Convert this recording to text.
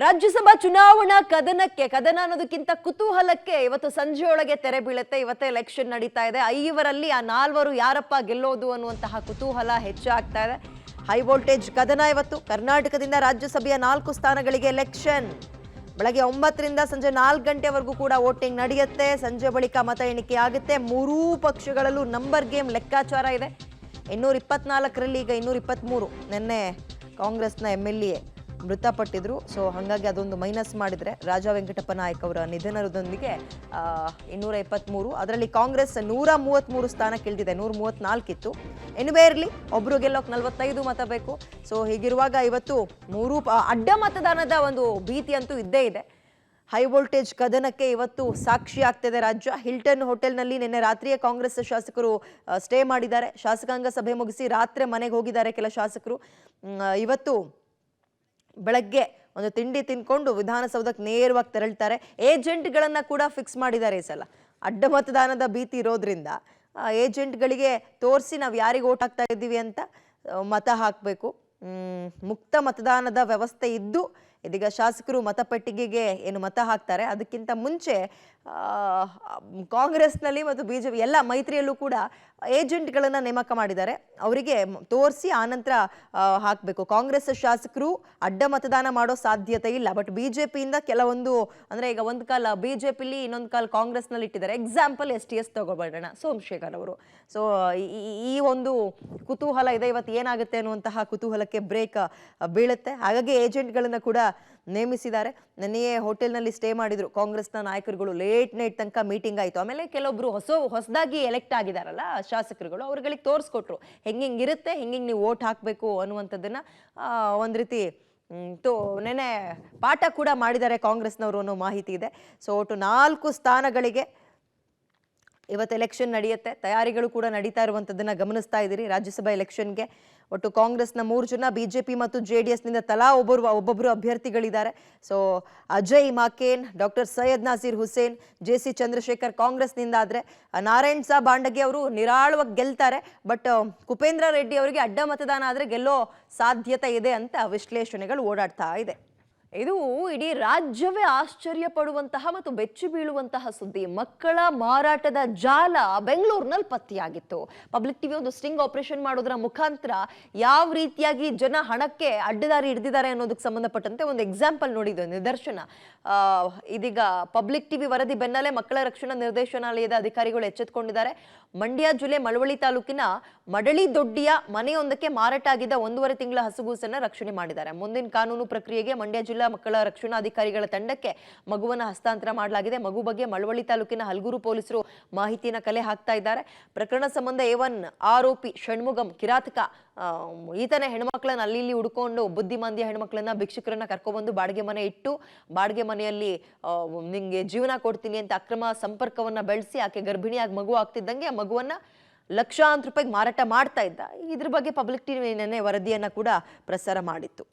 ರಾಜ್ಯಸಭಾ ಚುನಾವಣಾ ಕದನ ಅನ್ನೋದಕ್ಕಿಂತ ಕುತೂಹಲಕ್ಕೆ ಇವತ್ತು ಸಂಜೆಯೊಳಗೆ ತೆರೆ ಬೀಳುತ್ತೆ. ಇವತ್ತೇ ಎಲೆಕ್ಷನ್ ನಡೀತಾ ಇದೆ. ಐವರಲ್ಲಿ ಆ ನಾಲ್ವರು ಯಾರಪ್ಪ ಗೆಲ್ಲೋದು ಅನ್ನುವಂತಹ ಕುತೂಹಲ ಹೆಚ್ಚಾಗ್ತಾ ಇದೆ. ಹೈ ವೋಲ್ಟೇಜ್ ಕದನ ಇವತ್ತು. ಕರ್ನಾಟಕದಿಂದ ರಾಜ್ಯಸಭೆಯ 4 ಸ್ಥಾನಗಳಿಗೆ ಎಲೆಕ್ಷನ್. ಬೆಳಗ್ಗೆ 9ರಿಂದ ಸಂಜೆ 4 ಗಂಟೆವರೆಗೂ ಕೂಡ ವೋಟಿಂಗ್ ನಡೆಯುತ್ತೆ. ಸಂಜೆ ಬಳಿಕ ಮತ ಎಣಿಕೆ ಆಗುತ್ತೆ. ಮೂರೂ ಪಕ್ಷಗಳಲ್ಲೂ ನಂಬರ್ ಗೇಮ್ ಲೆಕ್ಕಾಚಾರ ಇದೆ. 224ರಲ್ಲಿ ಈಗ 223. ನಿನ್ನೆ ಕಾಂಗ್ರೆಸ್ನ MLA ಮೃತಪಟ್ಟಿದ್ರು. ಸೊ ಹಾಗಾಗಿ ಅದೊಂದು ಮೈನಸ್ ಮಾಡಿದ್ರೆ ರಾಜಾ ವೆಂಕಟಪ್ಪ ನಾಯಕ್ ಅವರ ನಿಧನದೊಂದಿಗೆ 223. ಅದರಲ್ಲಿ ಕಾಂಗ್ರೆಸ್ 133 ಸ್ಥಾನಕ್ಕೆ ಇಳಿದಿದೆ. 134 ಇತ್ತು. ಎನಿವೇ ಇರಲಿ, ಒಬ್ರು ಗೆಲ್ಲೋಕೆ 45 ಮತ ಬೇಕು. ಸೊ ಹೀಗಿರುವಾಗ ಇವತ್ತು ಅಡ್ಡ ಮತದಾನದ ಒಂದು ಭೀತಿ ಅಂತೂ ಇದ್ದೇ ಇದೆ. ಹೈ ವೋಲ್ಟೇಜ್ ಕದನಕ್ಕೆ ಇವತ್ತು ಸಾಕ್ಷಿ ಆಗ್ತಿದೆ ರಾಜ್ಯ. ಹಿಲ್ಟನ್ ಹೋಟೆಲ್ನಲ್ಲಿ ನಿನ್ನೆ ರಾತ್ರಿಯೇ ಕಾಂಗ್ರೆಸ್ ಶಾಸಕರು ಸ್ಟೇ ಮಾಡಿದ್ದಾರೆ. ಶಾಸಕಾಂಗ ಸಭೆ ಮುಗಿಸಿ ರಾತ್ರಿ ಮನೆಗೆ ಹೋಗಿದ್ದಾರೆ ಕೆಲ ಶಾಸಕರು. ಇವತ್ತು ಬೆಳಗ್ಗೆ ಒಂದು ತಿಂಡಿ ತಿನ್ಕೊಂಡು ವಿಧಾನಸೌಧಕ್ಕೆ ನೇರವಾಗಿ ತೆರಳ್ತಾರೆ. ಏಜೆಂಟ್ಗಳನ್ನ ಕೂಡ ಫಿಕ್ಸ್ ಮಾಡಿದ್ದಾರೆ ಈ ಸಲ. ಅಡ್ಡ ಮತದಾನದ ಭೀತಿ ಇರೋದ್ರಿಂದ ಏಜೆಂಟ್ಗಳಿಗೆ ತೋರಿಸಿ ನಾವು ಯಾರಿಗೆ ಓಟ್ ಹಾಕ್ತಾ ಇದ್ದೀವಿ ಅಂತ ಮತ ಹಾಕಬೇಕು. ಮುಕ್ತ ಮತದಾನದ ವ್ಯವಸ್ಥೆ ಇದ್ದು ಇದೀಗ ಶಾಸಕರು ಮತಪೆಟ್ಟಿಗೆಗೆ ಏನು ಮತ ಹಾಕ್ತಾರೆ, ಅದಕ್ಕಿಂತ ಮುಂಚೆ ಕಾಂಗ್ರೆಸ್ನಲ್ಲಿ ಮತ್ತು BJP ಎಲ್ಲ ಮೈತ್ರಿಯಲ್ಲೂ ಕೂಡ ಏಜೆಂಟ್ಗಳನ್ನ ನೇಮಕ ಮಾಡಿದ್ದಾರೆ. ಅವರಿಗೆ ತೋರಿಸಿ ಆನಂತರ ಹಾಕಬೇಕು. ಕಾಂಗ್ರೆಸ್ ಶಾಸಕರು ಅಡ್ಡ ಮತದಾನ ಮಾಡೋ ಸಾಧ್ಯತೆ ಇಲ್ಲ. ಬಟ್ BJPಯಿಂದ ಕೆಲವೊಂದು, ಅಂದರೆ ಈಗ ಒಂದು ಕಾಲ BJPಲಿ ಇನ್ನೊಂದು ಕಾಲ ಕಾಂಗ್ರೆಸ್ನಲ್ಲಿ ಇಟ್ಟಿದ್ದಾರೆ. ಎಕ್ಸಾಂಪಲ್ STS ತಗೋಬೇಡೋಣ, ಸೋಮಶೇಖರ್ ಅವರು. ಸೊ ಈ ಒಂದು ಕುತೂಹಲ ಇದೆ. ಇವತ್ತು ಏನಾಗುತ್ತೆ ಅನ್ನುವಂತಹ ಕುತೂಹಲಕ್ಕೆ ಬ್ರೇಕ್ ಬೀಳುತ್ತೆ. ಹಾಗಾಗಿ ಏಜೆಂಟ್ಗಳನ್ನ ಕೂಡ ನೇಮಿಸಿದ್ದಾರೆ. ನೆನ್ನೆಯೇ ಹೋಟೆಲ್ನಲ್ಲಿ ಸ್ಟೇ ಮಾಡಿದ್ರು ಕಾಂಗ್ರೆಸ್ನ ನಾಯಕರುಗಳು. ಲೇಟ್ ನೈಟ್ ತನಕ ಮೀಟಿಂಗ್ ಆಯಿತು. ಆಮೇಲೆ ಕೆಲವೊಬ್ರು ಹೊಸದಾಗಿ ಎಲೆಕ್ಟ್ ಆಗಿದಾರಲ್ಲ ಶಾಸಕರುಗಳು, ಅವ್ರುಗಳಿಗೆ ತೋರಿಸ್ಕೊಟ್ರು ಹೆಂಗಿರುತ್ತೆ, ಹೆಂಗೆ ನೀವು ವೋಟ್ ಹಾಕಬೇಕು ಅನ್ನುವಂಥದ್ದನ್ನ ಒಂದು ರೀತಿ ನೆನೆ ಪಾಠ ಕೂಡ ಮಾಡಿದ್ದಾರೆ ಕಾಂಗ್ರೆಸ್ನವರು ಅನ್ನೋ ಮಾಹಿತಿ ಇದೆ. ಸೊ ಒಟ್ಟು 4 ಸ್ಥಾನಗಳಿಗೆ ಇವತ್ತು ಎಲೆಕ್ಷನ್ ನಡೆಯುತ್ತೆ. ತಯಾರಿಗಳು ಕೂಡ ನಡೀತಾ ಇರುವಂಥದ್ದನ್ನ ಗಮನಿಸ್ತಾ ಇದ್ದೀರಿ. ರಾಜ್ಯಸಭಾ ಎಲೆಕ್ಷನ್ಗೆ ಒಟ್ಟು ಕಾಂಗ್ರೆಸ್ನ 3 ಜನ, BJP ಮತ್ತು JDSನಿಂದ ತಲಾ ಒಬ್ಬೊಬ್ಬರು ಅಭ್ಯರ್ಥಿಗಳಿದ್ದಾರೆ. So Ajay Maken, doctor Syed Naseer Hussain, JC Chandrashekhar ಕಾಂಗ್ರೆಸ್ನಿಂದ ಆದರೆ ನಾರಾಯಣ್ ಸಾಬ್ ಬಾಂಡಗಿ ಅವರು ನಿರಾಳವಾಗಿ ಗೆಲ್ತಾರೆ. ಬಟ್ ಕುಪೇಂದ್ರ ರೆಡ್ಡಿ ಅವರಿಗೆ ಅಡ್ಡ ಮತದಾನ ಆದರೆ ಗೆಲ್ಲೋ ಸಾಧ್ಯತೆ ಇದೆ ಅಂತ ವಿಶ್ಲೇಷಣೆಗಳು ಓಡಾಡ್ತಾ ಇದೆ. ಇದು ಇಡೀ ರಾಜ್ಯವೇ ಆಶ್ಚರ್ಯ ಪಡುವಂತಹ ಮತ್ತು ಬೆಚ್ಚಿ ಬೀಳುವಂತಹ ಸುದ್ದಿ. ಮಕ್ಕಳ ಮಾರಾಟದ ಜಾಲ ಬೆಂಗಳೂರಿನಲ್ಲಿ ಪತ್ತೆಯಾಗಿತ್ತು. ಪಬ್ಲಿಕ್ ಟಿವಿ ಒಂದು ಸ್ಟಿಂಗ್ ಆಪರೇಷನ್ ಮಾಡೋದ್ರ ಮುಖಾಂತರ ಯಾವ ರೀತಿಯಾಗಿ ಜನ ಹಣಕ್ಕೆ ಅಡ್ಡದಾರಿ ಹಿಡಿದಿದ್ದಾರೆ ಅನ್ನೋದಕ್ಕೆ ಸಂಬಂಧಪಟ್ಟಂತೆ ಒಂದು ಎಕ್ಸಾಂಪಲ್ ನೋಡಿದ್ದು, ನಿದರ್ಶನ. ಇದೀಗ ಪಬ್ಲಿಕ್ ಟಿವಿ ವರದಿ ಬೆನ್ನಲ್ಲೇ ಮಕ್ಕಳ ರಕ್ಷಣಾ ನಿರ್ದೇಶನಾಲಯದ ಅಧಿಕಾರಿಗಳು ಎಚ್ಚೆತ್ತುಕೊಂಡಿದ್ದಾರೆ. ಮಂಡ್ಯ ಜಿಲ್ಲೆ ಮಳವಳ್ಳಿ ತಾಲೂಕಿನ ಮಡಳಿ ದೊಡ್ಡಿಯ ಮನೆಯೊಂದಕ್ಕೆ ಮಾರಾಟ ಆಗಿದ್ದ 1.5 ತಿಂಗಳ ಹಸುಗೂಸನ್ನ ರಕ್ಷಣೆ ಮಾಡಿದ್ದಾರೆ. ಮುಂದಿನ ಕಾನೂನು ಪ್ರಕ್ರಿಯೆಗೆ ಮಂಡ್ಯ ಜಿಲ್ಲಾ ಮಕ್ಕಳ ರಕ್ಷಣಾಧಿಕಾರಿಗಳ ತಂಡಕ್ಕೆ ಮಗುವನ್ನ ಹಸ್ತಾಂತರ ಮಾಡಲಾಗಿದೆ. ಮಗು ಬಗ್ಗೆ ಮಳವಳ್ಳಿ ತಾಲೂಕಿನ ಹಲಗೂರು ಪೊಲೀಸರು ಮಾಹಿತಿಯನ್ನ ಕಲೆ ಹಾಕ್ತಾ ಇದ್ದಾರೆ. ಪ್ರಕರಣ ಸಂಬಂಧ A1 ಆರೋಪಿ ಷಣ್ಮುಗಂ ಕಿರಾತಕ ಈತನೇ ಹೆಣ್ಮಕ್ಳನ್ನ ಅಲ್ಲಿ ಇಲ್ಲಿ ಹುಡ್ಕೊಂಡು ಬುದ್ಧಿಮಾಂದ್ಯ ಹೆಣ್ಮಕ್ಳನ್ನ ಭಿಕ್ಷುಕರನ್ನ ಕರ್ಕೊಬಂದು ಬಾಡಿಗೆ ಮನೆ ಇಟ್ಟು ಬಾಡಿಗೆ ಮನೆಯಲ್ಲಿ ನಿಂಗೆ ಜೀವನ ಕೊಡ್ತೀನಿ ಅಂತ ಅಕ್ರಮ ಸಂಪರ್ಕವನ್ನ ಬೆಳೆಸಿ ಆಕೆ ಗರ್ಭಿಣಿಯಾಗಿ ಮಗು ಆಗ್ತಿದ್ದಂಗೆ ಆ ಮಗುವನ್ನ ಲಕ್ಷಾಂತರ ರೂಪಾಯಿಗೆ ಮಾರಾಟ ಮಾಡ್ತಾ ಇದ್ದ. ಇದ್ರ ಬಗ್ಗೆ ಪಬ್ಲಿಕ್ ಟಿವಿ ನೆನ್ನೆ ವರದಿಯನ್ನ ಕೂಡ ಪ್ರಸಾರ ಮಾಡಿತ್ತು.